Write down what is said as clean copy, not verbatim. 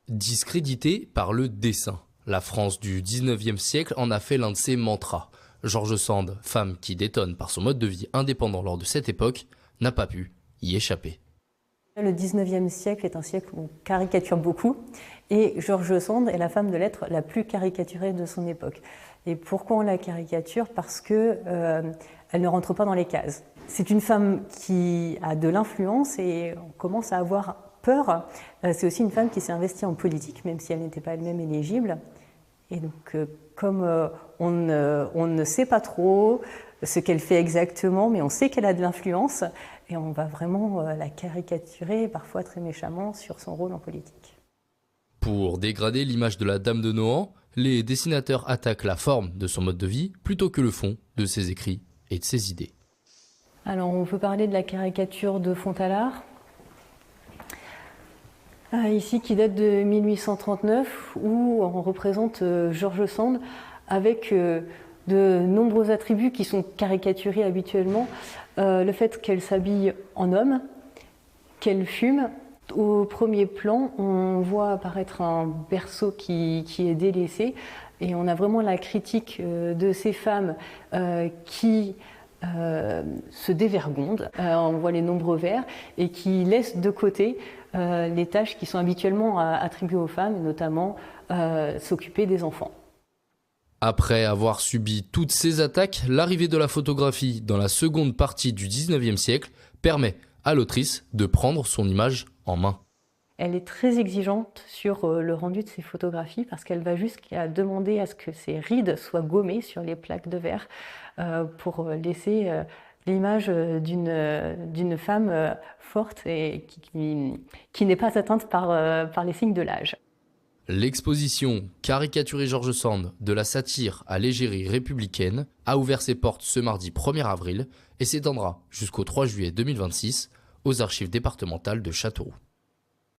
Discrédité par le dessin. La France du 19e siècle en a fait l'un de ses mantras. George Sand, femme qui détonne par son mode de vie indépendant lors de cette époque, n'a pas pu y échapper. Le 19e siècle est un siècle où on caricature beaucoup et George Sand est la femme de lettres la plus caricaturée de son époque. Et pourquoi on la caricature? Parce que elle ne rentre pas dans les cases. C'est une femme qui a de l'influence et on commence à avoir peur. C'est aussi une femme qui s'est investie en politique, même si elle n'était pas elle-même éligible. Et donc, comme on ne sait pas trop ce qu'elle fait exactement, mais on sait qu'elle a de l'influence, et on va vraiment la caricaturer, parfois très méchamment, sur son rôle en politique. Pour dégrader l'image de la Dame de Nohant, les dessinateurs attaquent la forme de son mode de vie plutôt que le fond de ses écrits et de ses idées. Alors, on peut parler de la caricature de Fontalard, ici qui date de 1839, où on représente George Sand avec de nombreux attributs qui sont caricaturés habituellement. Le fait qu'elle s'habille en homme, qu'elle fume. Au premier plan, on voit apparaître un berceau qui est délaissé et on a vraiment la critique de ces femmes qui se dévergondent. On voit les nombreux vers et qui laissent de côté les tâches qui sont habituellement attribuées aux femmes, notamment s'occuper des enfants. Après avoir subi toutes ces attaques, l'arrivée de la photographie dans la seconde partie du 19e siècle permet à l'autrice de prendre son image en main. Elle est très exigeante sur le rendu de ses photographies parce qu'elle va jusqu'à demander à ce que ses rides soient gommées sur les plaques de verre pour laisser l'image d'une femme forte et qui n'est pas atteinte par les signes de l'âge. L'exposition Caricaturer George Sand de la satire à l'égérie républicaine a ouvert ses portes ce mardi 1er avril et s'étendra jusqu'au 3 juillet 2026 aux archives départementales de Châteauroux.